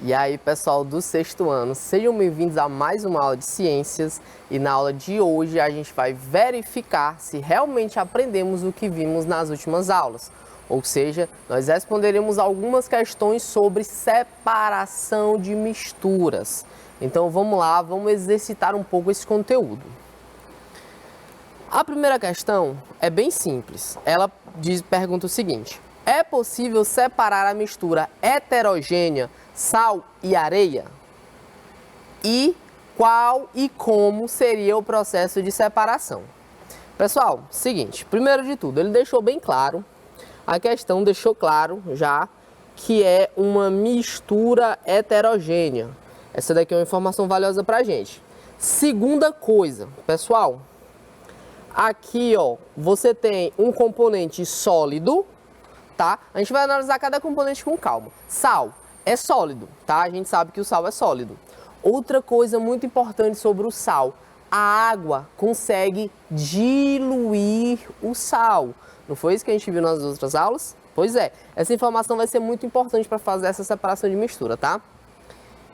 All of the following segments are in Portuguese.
E aí, pessoal do sexto ano, sejam bem-vindos a mais uma aula de ciências. E na aula de hoje a gente vai verificar se realmente aprendemos o que vimos nas últimas aulas. Ou seja, nós responderemos algumas questões sobre separação de misturas. Então vamos lá, vamos exercitar um pouco esse conteúdo. A primeira questão é bem simples. Ela pergunta o seguinte: é possível separar a mistura heterogênea sal e areia? E qual e como seria o processo de separação? Pessoal, seguinte, primeiro de tudo, ele deixou bem claro, a questão deixou claro já que é uma mistura heterogênea. Essa daqui é uma informação valiosa pra gente. Segunda coisa, pessoal, aqui ó, você tem um componente sólido, tá? A gente vai analisar cada componente com calma. Sal é sólido, tá? A gente sabe que o sal é sólido. Outra coisa muito importante sobre o sal: a água consegue diluir o sal. Não foi isso que a gente viu nas outras aulas? Pois é, essa informação vai ser muito importante para fazer essa separação de mistura, tá?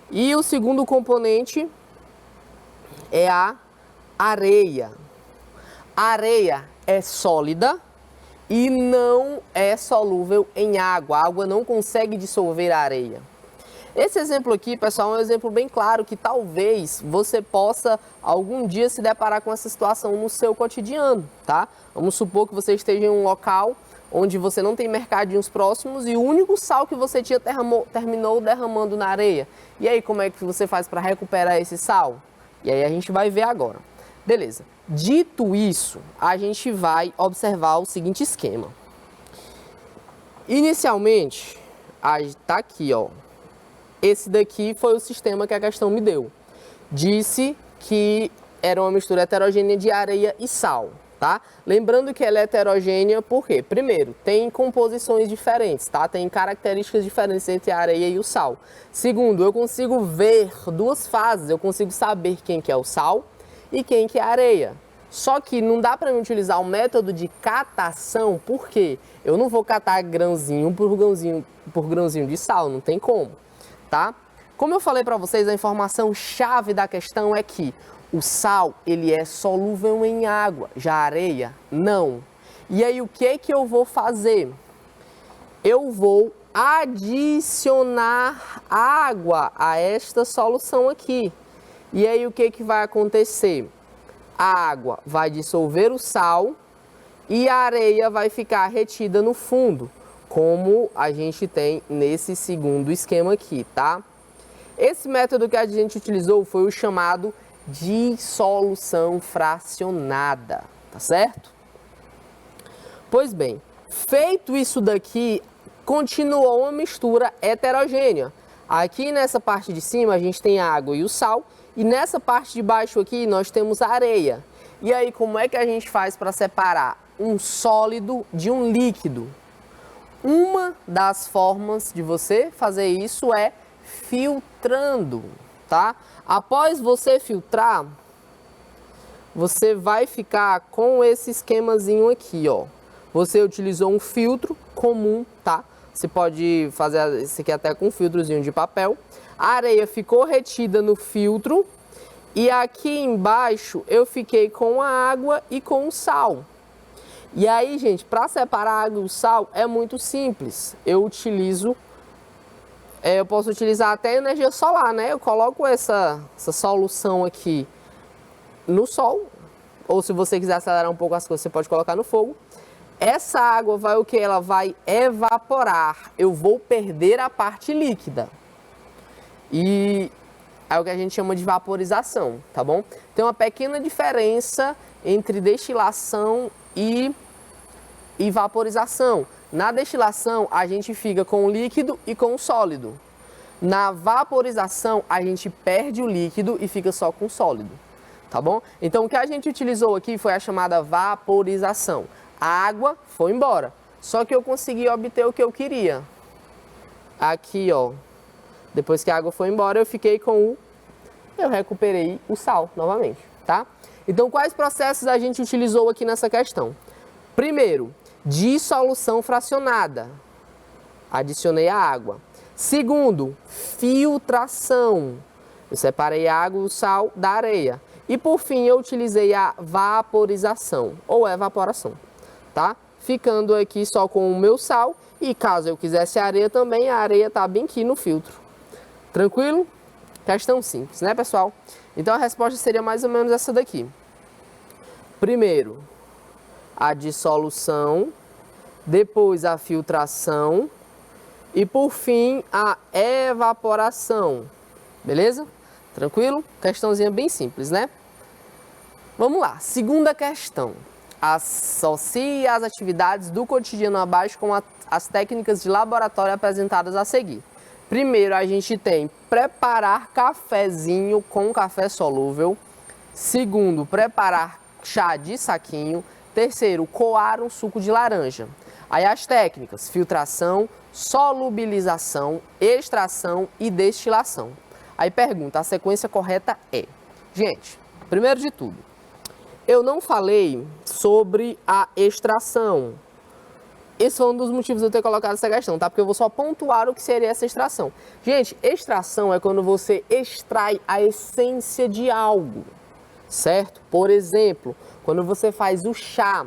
E o segundo componente é a areia. A areia é sólida e não é solúvel em água. A água não consegue dissolver a areia. Esse exemplo aqui, pessoal, é um exemplo bem claro que talvez você possa algum dia se deparar com essa situação no seu cotidiano, tá? Vamos supor que você esteja em um local onde você não tem mercadinhos próximos e o único sal que você tinha terminou derramando na areia. E aí, como é que você faz para recuperar esse sal? E aí a gente vai ver agora. Beleza. Dito isso, a gente vai observar o seguinte esquema. Inicialmente, tá aqui, ó. Esse daqui foi o sistema que a questão me deu. Disse que era uma mistura heterogênea de areia e sal, tá? Lembrando que ela é heterogênea porque, primeiro, tem composições diferentes, tá? Tem características diferentes entre a areia e o sal. Segundo, eu consigo ver duas fases, eu consigo saber quem que é o sal e quem que é a areia. Só que não dá para utilizar o método de catação, porque eu não vou catar grãozinho por grãozinho de sal, não tem como, tá? Como eu falei para vocês, a informação chave da questão é que o sal, ele é solúvel em água, já a areia, não. E aí, o que é que eu vou fazer? Eu vou adicionar água a esta solução aqui. E aí, o que que vai acontecer? A água vai dissolver o sal e a areia vai ficar retida no fundo, como a gente tem nesse segundo esquema aqui, tá? Esse método que a gente utilizou foi o chamado dissolução fracionada, tá certo? Pois bem, feito isso daqui, continuou uma mistura heterogênea. Aqui nessa parte de cima a gente tem a água e o sal, e nessa parte de baixo aqui nós temos a areia. E aí, como é que a gente faz para separar um sólido de um líquido? Uma das formas de você fazer isso é filtrando, tá? Após você filtrar, você vai ficar com esse esquemazinho aqui, ó. Você utilizou um filtro comum, tá? Você pode fazer esse aqui até com um filtrozinho de papel. A areia ficou retida no filtro e aqui embaixo eu fiquei com a água e com o sal. E aí, gente, para separar a água e o sal é muito simples. Eu posso utilizar até energia solar, né? Eu coloco essa solução aqui no sol, ou se você quiser acelerar um pouco as coisas, você pode colocar no fogo. Essa água vai o que? Ela vai evaporar. Eu vou perder a parte líquida. E é o que a gente chama de vaporização, tá bom? Tem uma pequena diferença entre destilação e vaporização. Na destilação, a gente fica com o líquido e com o sólido. Na vaporização, a gente perde o líquido e fica só com o sólido, tá bom? Então, o que a gente utilizou aqui foi a chamada vaporização. A água foi embora, só que eu consegui obter o que eu queria. Aqui, ó, depois que a água foi embora, eu recuperei o sal novamente, tá? Então, quais processos a gente utilizou aqui nessa questão? Primeiro, dissolução fracionada. Adicionei a água. Segundo, filtração. Eu separei a água e o sal da areia. E por fim, eu utilizei a vaporização, ou evaporação, tá? Ficando aqui só com o meu sal, e caso eu quisesse areia também, a areia tá bem aqui no filtro. Tranquilo? Questão simples, né, pessoal? Então a resposta seria mais ou menos essa daqui. Primeiro, a dissolução, depois a filtração e por fim a evaporação. Beleza? Tranquilo? Questãozinha bem simples, né? Vamos lá. Segunda questão. Associe as atividades do cotidiano abaixo com as técnicas de laboratório apresentadas a seguir. Primeiro, a gente tem preparar cafezinho com café solúvel. Segundo, preparar chá de saquinho. Terceiro, coar um suco de laranja. Aí as técnicas: filtração, solubilização, extração e destilação. Aí pergunta, a sequência correta é... Gente, primeiro de tudo, eu não falei sobre a extração. Esse foi um dos motivos de eu ter colocado essa questão, tá? Porque eu vou só pontuar o que seria essa extração. Gente, extração é quando você extrai a essência de algo, certo? Por exemplo, quando você faz o chá,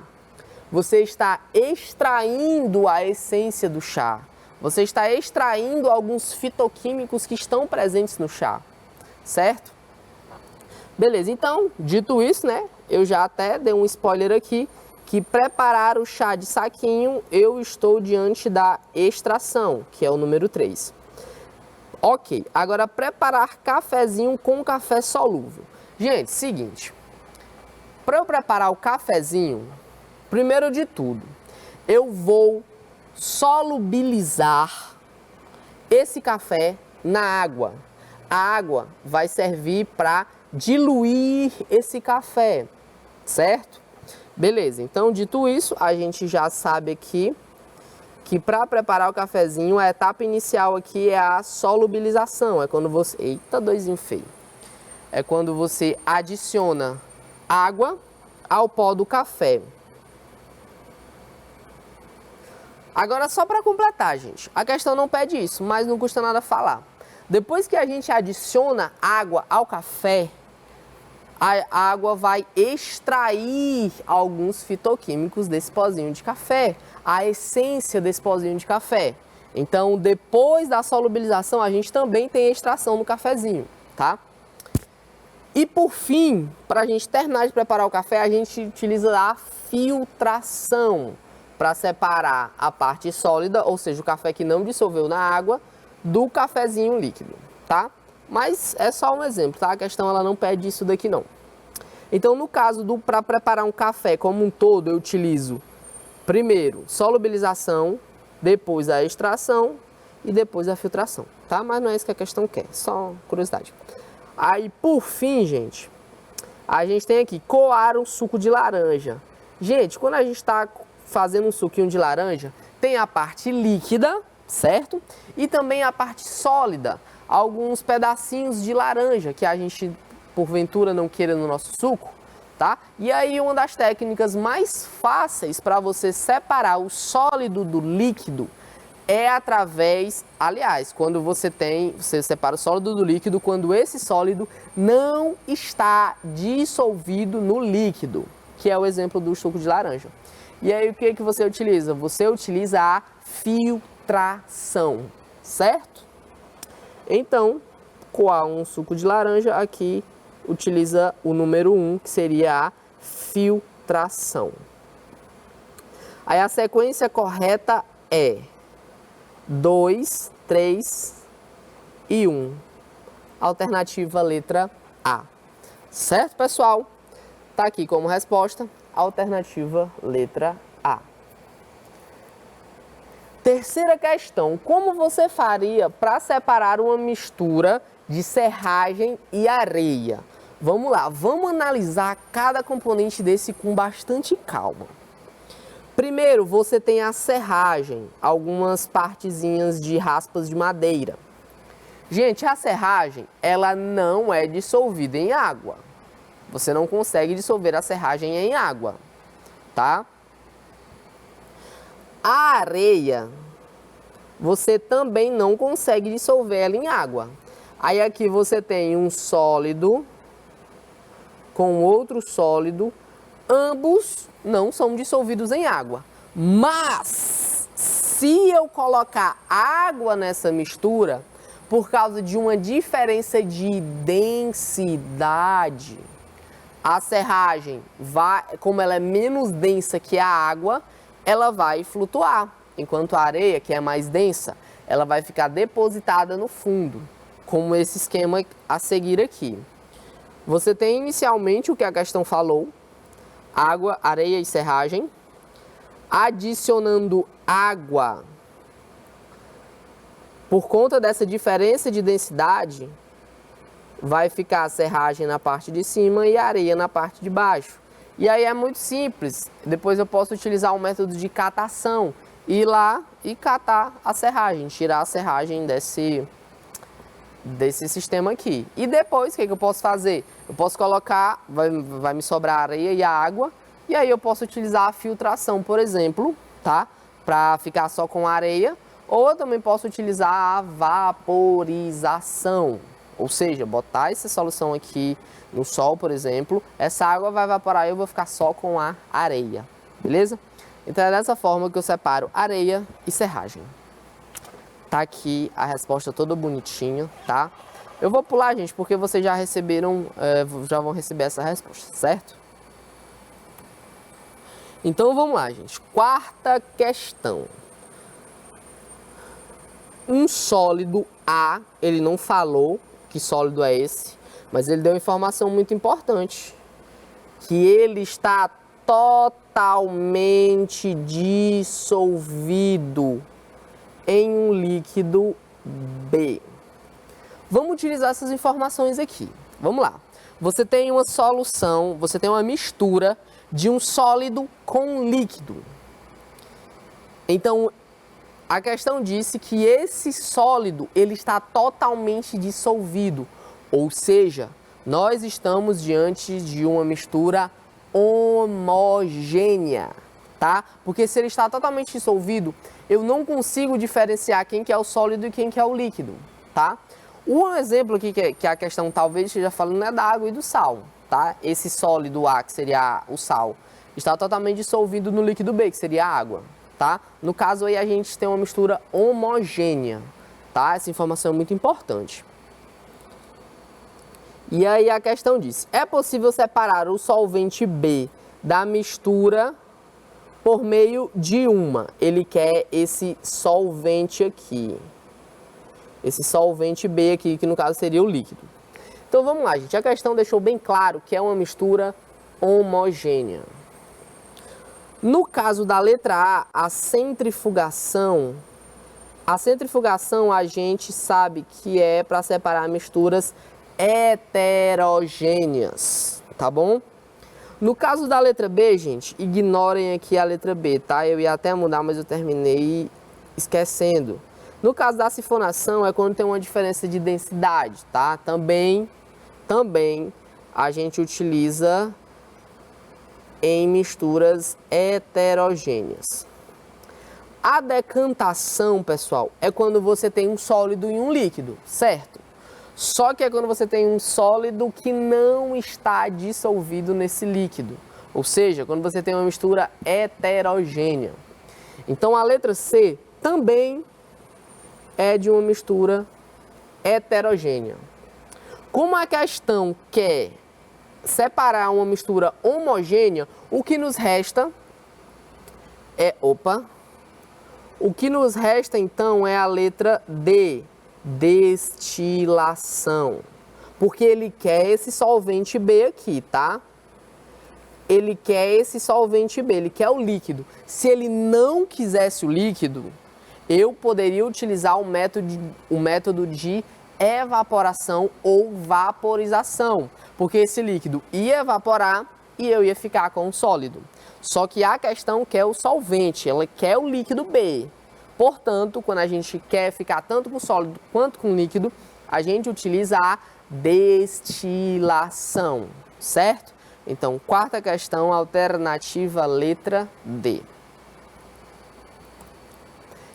você está extraindo a essência do chá. Você está extraindo alguns fitoquímicos que estão presentes no chá, certo? Beleza, então, dito isso, né? Eu já até dei um spoiler aqui, que preparar o chá de saquinho, eu estou diante da extração, que é o número 3. Ok, agora preparar cafezinho com café solúvel. Gente, seguinte, para eu preparar o cafezinho, primeiro de tudo, eu vou solubilizar esse café na água. A água vai servir para diluir esse café, certo? Beleza, então dito isso, a gente já sabe aqui que para preparar o cafezinho, a etapa inicial aqui é a solubilização. É quando você... Eita, doisinho feio. É quando você adiciona água ao pó do café. Agora, só para completar, gente, a questão não pede isso, mas não custa nada falar. Depois que a gente adiciona água ao café, a água vai extrair alguns fitoquímicos desse pozinho de café, a essência desse pozinho de café. Então, depois da solubilização, a gente também tem a extração no cafezinho, tá? E por fim, para a gente terminar de preparar o café, a gente utiliza a filtração para separar a parte sólida, ou seja, o café que não dissolveu na água, do cafezinho líquido, tá? Mas é só um exemplo, tá? A questão ela não pede isso daqui não. Então, no caso para preparar um café como um todo, eu utilizo primeiro solubilização, depois a extração e depois a filtração, tá? Mas não é isso que a questão quer, só curiosidade. Aí, por fim, gente, a gente tem aqui coar um suco de laranja. Gente, quando a gente está fazendo um suquinho de laranja, tem a parte líquida, certo? E também a parte sólida, alguns pedacinhos de laranja que a gente, porventura, não queira no nosso suco, tá? E aí uma das técnicas mais fáceis para você separar o sólido do líquido é através, aliás, quando você separa o sólido do líquido, quando esse sólido não está dissolvido no líquido, que é o exemplo do suco de laranja. E aí o que você utiliza? Você utiliza a filtração, certo? Então, coar um suco de laranja aqui utiliza o número 1, que seria a filtração. Aí a sequência correta é 2, 3 e 1. Alternativa letra A. Certo, pessoal? Tá aqui como resposta, alternativa letra A. Terceira questão, como você faria para separar uma mistura de serragem e areia? Vamos lá, vamos analisar cada componente desse com bastante calma. Primeiro, você tem a serragem, algumas partezinhas de raspas de madeira. Gente, a serragem, ela não é dissolvida em água. Você não consegue dissolver a serragem em água, tá? A areia, você também não consegue dissolver ela em água. Aí aqui você tem um sólido com outro sólido, ambos não são dissolvidos em água. Mas, se eu colocar água nessa mistura, por causa de uma diferença de densidade, a serragem vai, como ela é menos densa que a água, ela vai flutuar, enquanto a areia, que é mais densa, ela vai ficar depositada no fundo, como esse esquema a seguir aqui. Você tem inicialmente o que a questão falou, água, areia e serragem. Adicionando água, por conta dessa diferença de densidade, vai ficar a serragem na parte de cima e a areia na parte de baixo. E aí é muito simples, depois eu posso utilizar o método de catação, ir lá e catar a serragem, tirar a serragem desse sistema aqui. E depois, o que eu posso fazer? Eu posso colocar, vai me sobrar a areia e a água, e aí eu posso utilizar a filtração, por exemplo, tá? Para ficar só com areia, ou eu também posso utilizar a vaporização, ou seja, botar essa solução aqui no sol, por exemplo, essa água vai evaporar e eu vou ficar só com a areia, beleza? Então é dessa forma que eu separo areia e serragem. Tá aqui a resposta toda bonitinha, tá? Eu vou pular, gente, porque vocês já receberam, já vão receber essa resposta, certo? Então vamos lá, gente. Quarta questão. Um sólido A, ele não falou que sólido é esse, mas ele deu uma informação muito importante, que ele está totalmente dissolvido em um líquido B. Vamos utilizar essas informações aqui. Vamos lá. Você tem uma solução, você tem uma mistura de um sólido com um líquido. Então, a questão disse que esse sólido ele está totalmente dissolvido, ou seja, nós estamos diante de uma mistura homogênea, tá? Porque se ele está totalmente dissolvido, eu não consigo diferenciar quem que é o sólido e quem que é o líquido, tá? Um exemplo aqui que a questão talvez esteja falando é da água e do sal, tá? Esse sólido A, que seria o sal, está totalmente dissolvido no líquido B, que seria a água, tá? No caso aí a gente tem uma mistura homogênea, tá? Essa informação é muito importante. E aí a questão diz, é possível separar o solvente B da mistura por meio de uma? Ele quer esse solvente aqui. Esse solvente B aqui, que no caso seria o líquido. Então vamos lá, gente. A questão deixou bem claro que é uma mistura homogênea. No caso da letra A, a centrifugação a gente sabe que é para separar misturas heterogêneas, tá bom? No caso da letra B, gente, ignorem aqui a letra B, tá? Eu ia até mudar, mas eu terminei esquecendo. No caso da sifonação é quando tem uma diferença de densidade, tá? Também a gente utiliza em misturas heterogêneas. A decantação, pessoal, é quando você tem um sólido e um líquido, certo? Só que é quando você tem um sólido que não está dissolvido nesse líquido. Ou seja, quando você tem uma mistura heterogênea. Então a letra C também é de uma mistura heterogênea. Como a questão quer separar uma mistura homogênea, o que nos resta então é a letra D, destilação. Porque ele quer esse solvente B aqui, tá? Ele quer esse solvente B, ele quer o líquido. Se ele não quisesse o líquido, eu poderia utilizar o método de evaporação ou vaporização, porque esse líquido ia evaporar e eu ia ficar com o sólido. Só que a questão quer o solvente, ela quer o líquido B. Portanto, quando a gente quer ficar tanto com sólido quanto com líquido, a gente utiliza a destilação, certo? Então, quarta questão, alternativa letra D.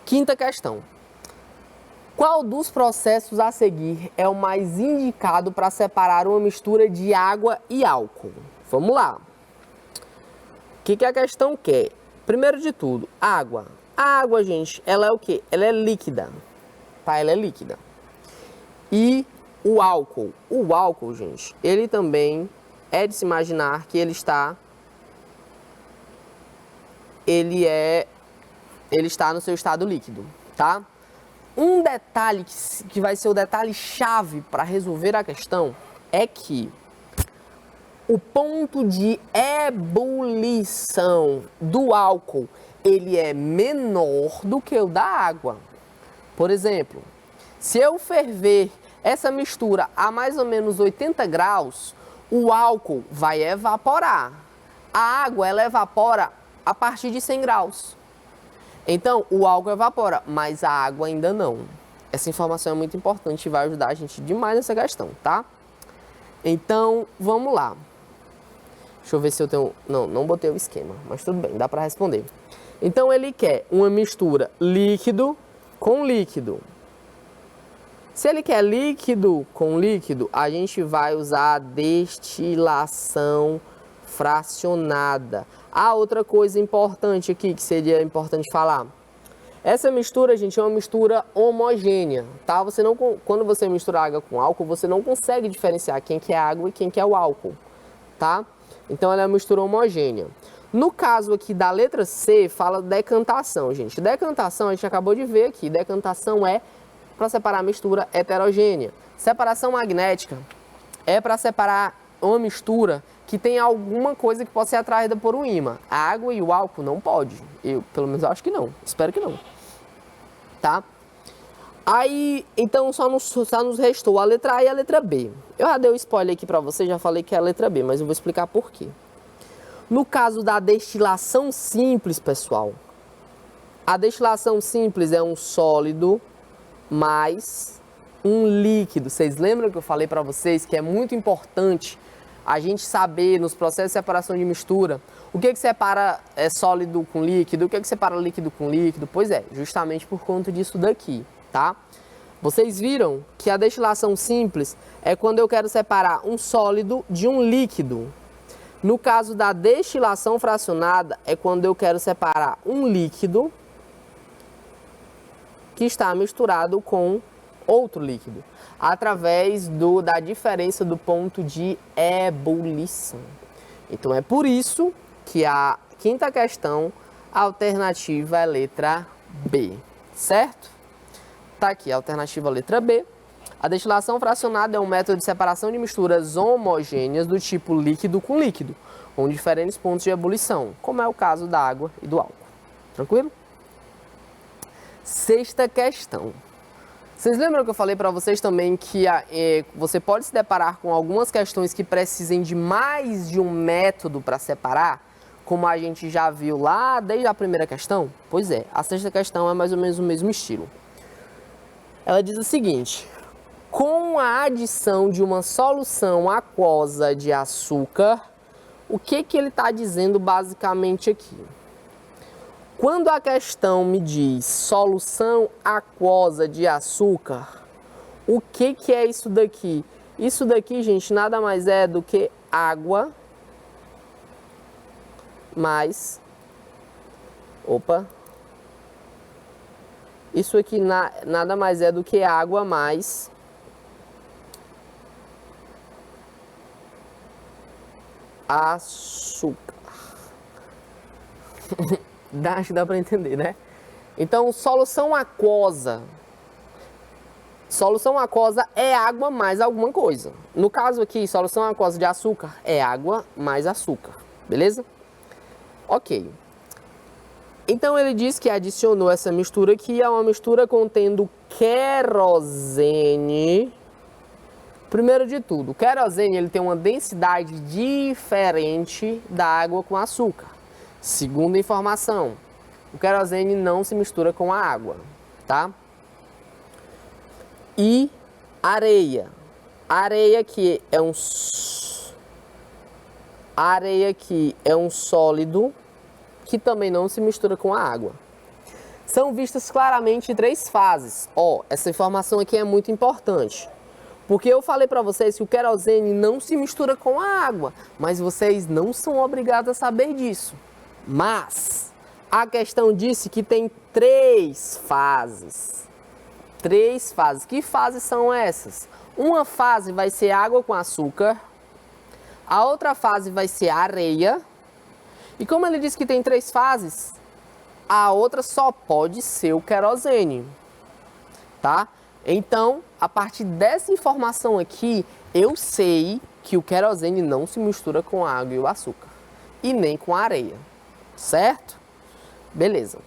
Quinta questão. Qual dos processos a seguir é o mais indicado para separar uma mistura de água e álcool? Vamos lá. O que a questão quer? Primeiro de tudo, água. A água, gente, ela é o quê? Ela é líquida, tá? Ela é líquida. E o álcool, gente, ele também é de se imaginar que ele está no seu estado líquido, tá? Um detalhe que vai ser o detalhe chave para resolver a questão é que o ponto de ebulição do álcool, ele é menor do que o da água. Por exemplo, se eu ferver essa mistura a mais ou menos 80 graus, o álcool vai evaporar. A água, ela evapora a partir de 100 graus. Então, o álcool evapora, mas a água ainda não. Essa informação é muito importante e vai ajudar a gente demais nessa questão, tá? Então, vamos lá. Deixa eu ver se eu tenho... Não botei o esquema, mas tudo bem, dá para responder. Então, ele quer uma mistura líquido com líquido. Se ele quer líquido com líquido, a gente vai usar a destilação fracionada. Ah, outra coisa importante aqui que seria importante falar. Essa mistura, gente, é uma mistura homogênea, tá? Quando você mistura água com álcool, você não consegue diferenciar quem que é água e quem que é o álcool, tá? Então, ela é uma mistura homogênea. No caso aqui da letra C, fala decantação, gente. Decantação, a gente acabou de ver aqui. Decantação é para separar a mistura heterogênea. Separação magnética é para separar uma mistura que tem alguma coisa que possa ser atraída por um ímã. A água e o álcool não pode. Eu, pelo menos, acho que não. Espero que não. Tá? Aí, então, só nos restou a letra A e a letra B. Eu já dei um spoiler aqui para vocês, já falei que é a letra B, mas eu vou explicar por quê. No caso da destilação simples, pessoal, a destilação simples é um sólido mais um líquido. Vocês lembram que eu falei para vocês que é muito importante a gente saber nos processos de separação de mistura o que separa sólido com líquido, o que separa líquido com líquido? Pois é, justamente por conta disso daqui, tá? Vocês viram que a destilação simples é quando eu quero separar um sólido de um líquido. No caso da destilação fracionada é quando eu quero separar um líquido que está misturado com outro líquido, através da diferença do ponto de ebulição. Então, é por isso que a quinta questão, a alternativa é a letra B, certo? Tá aqui a alternativa letra B. A destilação fracionada é um método de separação de misturas homogêneas do tipo líquido com líquido, com diferentes pontos de ebulição, como é o caso da água e do álcool. Tranquilo? Sexta questão. Vocês lembram que eu falei para vocês também que você pode se deparar com algumas questões que precisem de mais de um método para separar, como a gente já viu lá desde a primeira questão? Pois é, a sexta questão é mais ou menos o mesmo estilo. Ela diz o seguinte: com a adição de uma solução aquosa de açúcar, o que ele está dizendo basicamente aqui? Quando a questão me diz solução aquosa de açúcar, o que é isso daqui? Isso daqui, gente, nada mais é do que água mais... Opa! Isso aqui nada mais é do que água mais... açúcar. Acho que dá para entender, né? Então, solução aquosa. Solução aquosa é água mais alguma coisa. No caso aqui, solução aquosa de açúcar é água mais açúcar. Beleza? Ok. Então, ele diz que adicionou essa mistura aqui, é uma mistura contendo querosene. Primeiro de tudo, o querosene ele tem uma densidade diferente da água com açúcar. Segunda informação, o querosene não se mistura com a água, tá? E areia. Areia aqui é um sólido que também não se mistura com a água. são vistas claramente em 3 fases. Ó, essa informação aqui é muito importante. Porque eu falei para vocês que o querosene não se mistura com a água, mas vocês não são obrigados a saber disso. Mas a questão disse que tem 3 fases. 3 fases. Que fases são essas? Uma fase vai ser água com açúcar, a outra fase vai ser areia, e como ele disse que tem 3 fases, a outra só pode ser o querosene, tá? Então, a partir dessa informação aqui, eu sei que o querosene não se mistura com a água e o açúcar, e nem com a areia, certo? Beleza.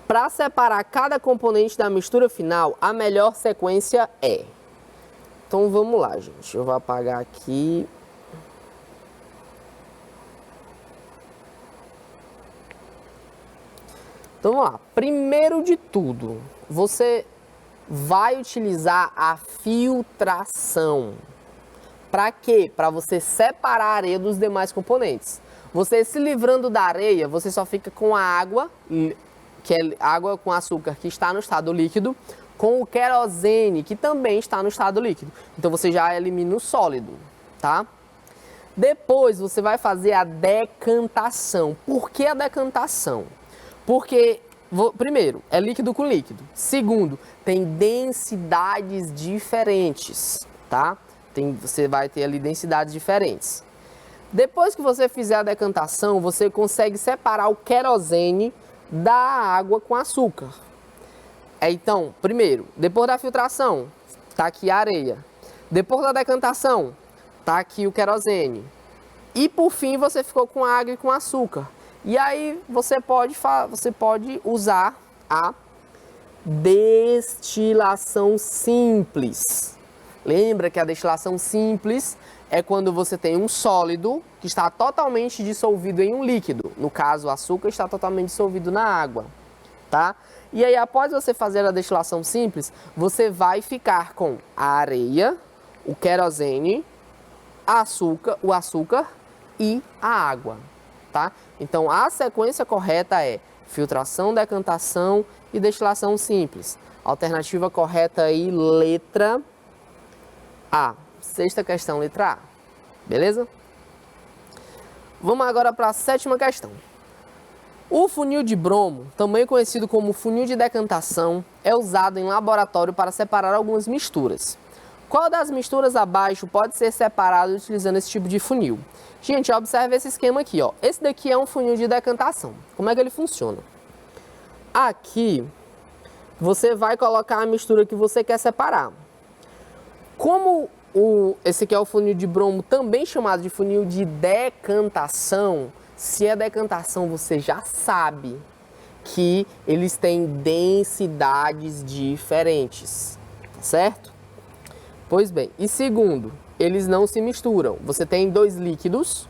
Para separar cada componente da mistura final, a melhor sequência é... Então vamos lá, gente. Eu vou apagar aqui. Então vamos lá. Primeiro de tudo, você vai utilizar a filtração. Para quê? Para você separar a areia dos demais componentes. Você se livrando da areia, você só fica com a água, que é água com açúcar, que está no estado líquido, com o querosene, que também está no estado líquido. Então você já elimina o sólido, tá? Depois você vai fazer a decantação. Por que a decantação? Porque, primeiro, é líquido com líquido. Segundo, tem densidades diferentes, tá? Você vai ter ali densidades diferentes. Depois que você fizer a decantação, você consegue separar o querosene da água com açúcar. Então, primeiro, depois da filtração, tá aqui a areia. Depois da decantação, tá aqui o querosene. E por fim, você ficou com água e com açúcar. E aí você pode usar a destilação simples. Lembra que a destilação simples é quando você tem um sólido que está totalmente dissolvido em um líquido. No caso, o açúcar está totalmente dissolvido na água, tá? E aí, após você fazer a destilação simples, você vai ficar com a areia, o querosene, o açúcar e a água, tá? Então, a sequência correta é filtração, decantação e destilação simples. Alternativa correta aí, letra A. Sexta questão, letra A. Beleza? Vamos agora para a 7ª questão. O funil de bromo, também conhecido como funil de decantação, é usado em laboratório para separar algumas misturas. Qual das misturas abaixo pode ser separado utilizando esse tipo de funil? Gente, observe esse esquema aqui, ó. Esse daqui é um funil de decantação. Como é que ele funciona? Aqui, você vai colocar a mistura que você quer separar. Como esse aqui é o funil de bromo, também chamado de funil de decantação, se é decantação, você já sabe que eles têm densidades diferentes, certo? Pois bem, e segundo, eles não se misturam. Você tem 2 líquidos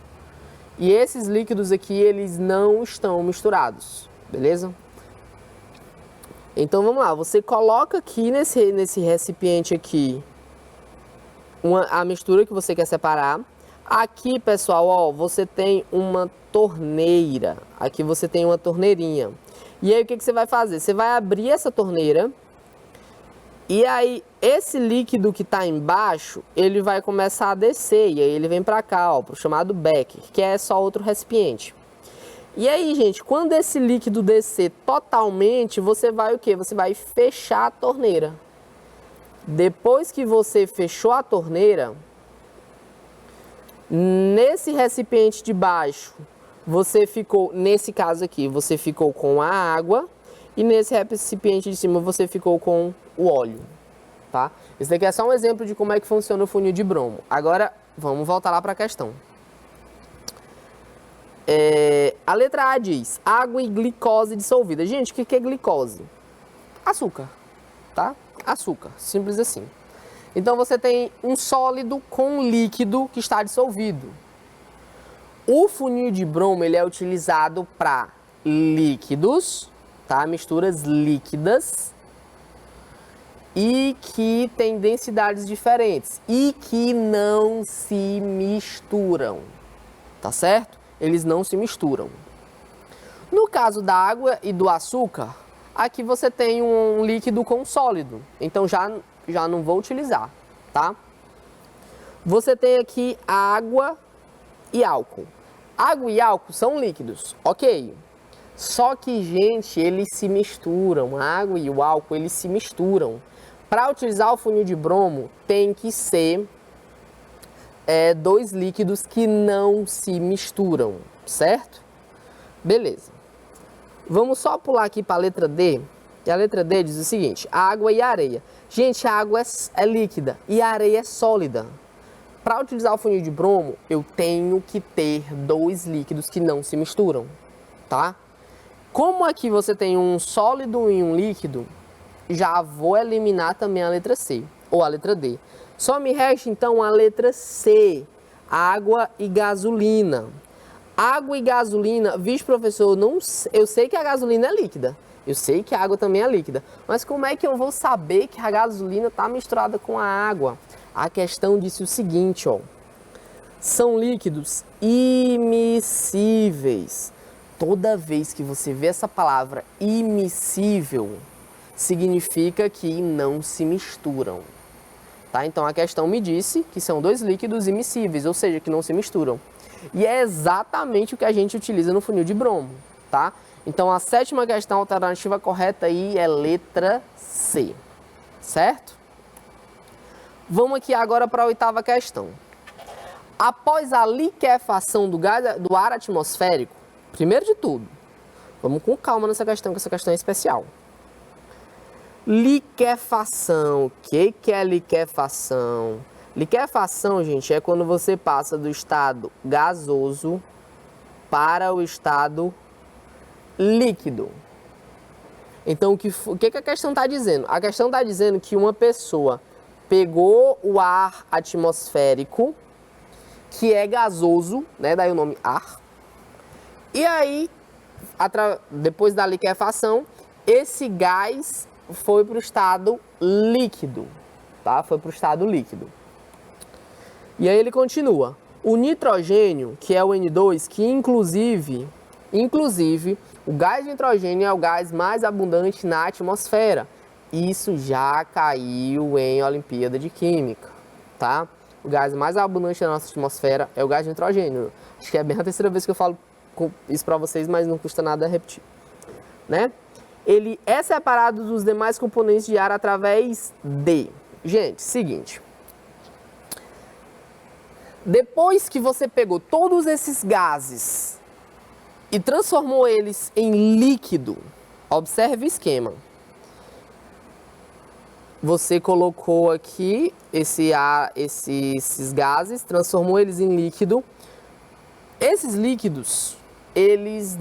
e esses líquidos aqui, eles não estão misturados, beleza? Então vamos lá, você coloca aqui nesse recipiente aqui a mistura que você quer separar. Aqui, pessoal, ó, você tem uma torneira. Aqui você tem uma torneirinha. E aí, o que você vai fazer? Você vai abrir essa torneira. E aí, esse líquido que está embaixo, ele vai começar a descer. E aí, ele vem para cá, ó, pro chamado becker, que é só outro recipiente. E aí, gente, quando esse líquido descer totalmente, você vai o quê? Você vai fechar a torneira. Depois que você fechou a torneira, nesse recipiente de baixo, você ficou, nesse caso aqui, você ficou com a água e nesse recipiente de cima você ficou com o óleo, tá? Esse daqui é só um exemplo de como é que funciona o funil de bromo. Agora, vamos voltar lá para a questão. A letra A diz, água e glicose dissolvida. Gente, o que é glicose? Açúcar, tá? Açúcar, simples assim. Então você tem um sólido com um líquido que está dissolvido. O funil de bromo ele é utilizado para líquidos, tá? Misturas líquidas e que tem densidades diferentes e que não se misturam, tá certo? Eles não se misturam. No caso da água e do açúcar, aqui você tem um líquido com sólido, então já não vou utilizar, tá? Você tem aqui água e álcool. Água e álcool são líquidos, ok. Só que, gente, eles se misturam. A água e o álcool, eles se misturam. Para utilizar o funil de bromo, tem que ser dois líquidos que não se misturam, certo? Beleza. Vamos só pular aqui para a letra D. E a letra D diz o seguinte: água e areia. Gente, a água é líquida e a areia é sólida. Para utilizar o funil de bromo, eu tenho que ter dois líquidos que não se misturam, tá? Como aqui você tem um sólido e um líquido, já vou eliminar também a letra C, ou a letra D. Só me resta então a letra C, água e gasolina. Água e gasolina, vixe professor, eu sei que a gasolina é líquida, eu sei que a água também é líquida, mas como é que eu vou saber que a gasolina está misturada com a água? A questão disse o seguinte, ó, são líquidos imissíveis. Toda vez que você vê essa palavra imissível, significa que não se misturam, tá? Então a questão me disse que são dois líquidos imissíveis, ou seja, que não se misturam. E é exatamente o que a gente utiliza no funil de bromo, tá? Então a sétima questão, alternativa correta aí é letra C, certo? Vamos aqui agora para a oitava questão. Após a liquefação do ar atmosférico, primeiro de tudo, vamos com calma nessa questão, que essa questão é especial. Liquefação, o que é liquefação? Liquefação, gente, é quando você passa do estado gasoso para o estado líquido. Então, o que a questão está dizendo? A questão está dizendo que uma pessoa pegou o ar atmosférico, que é gasoso, né? Daí o nome ar. E aí, depois da liquefação, esse gás foi para o estado líquido, tá? Foi para o estado líquido. E aí ele continua. O nitrogênio, que é o N2, que inclusive, o gás de nitrogênio é o gás mais abundante na atmosfera. Isso já caiu em Olimpíada de Química, tá? O gás mais abundante na nossa atmosfera é o gás de nitrogênio. Acho que é bem a terceira vez que eu falo isso para vocês, mas não custa nada repetir, né? Ele é separado dos demais componentes de ar através de... Gente, seguinte. Depois que você pegou todos esses gases e transformou eles em líquido, observe o esquema. Você colocou aqui esses gases, transformou eles em líquido. Esses líquidos, eles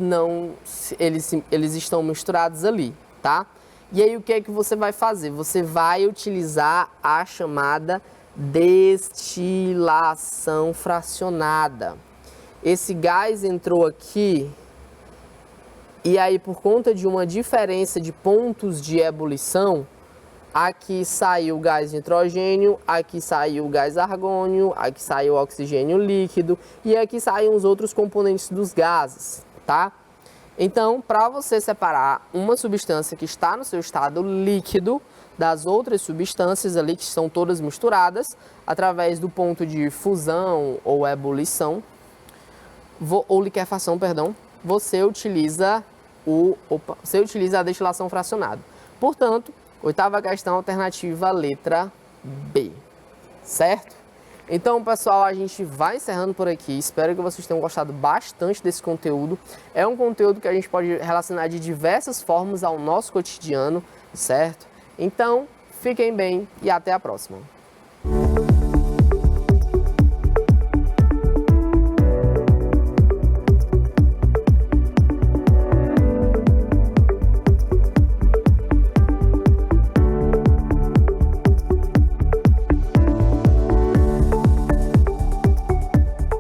estão misturados ali, tá? E aí o que é que você vai fazer? Você vai utilizar a chamada destilação fracionada. Esse gás entrou aqui e aí por conta de uma diferença de pontos de ebulição, aqui saiu o gás nitrogênio, aqui saiu o gás argônio, aqui saiu o oxigênio líquido e aqui saem os outros componentes dos gases, tá? Então, para você separar uma substância que está no seu estado líquido das outras substâncias ali que estão todas misturadas, através do ponto de fusão ou ebulição, ou liquefação, perdão, você utiliza a destilação fracionada. Portanto, oitava questão, alternativa, letra B, certo? Então, pessoal, a gente vai encerrando por aqui. Espero que vocês tenham gostado bastante desse conteúdo. É um conteúdo que a gente pode relacionar de diversas formas ao nosso cotidiano, certo? Então, fiquem bem e até a próxima.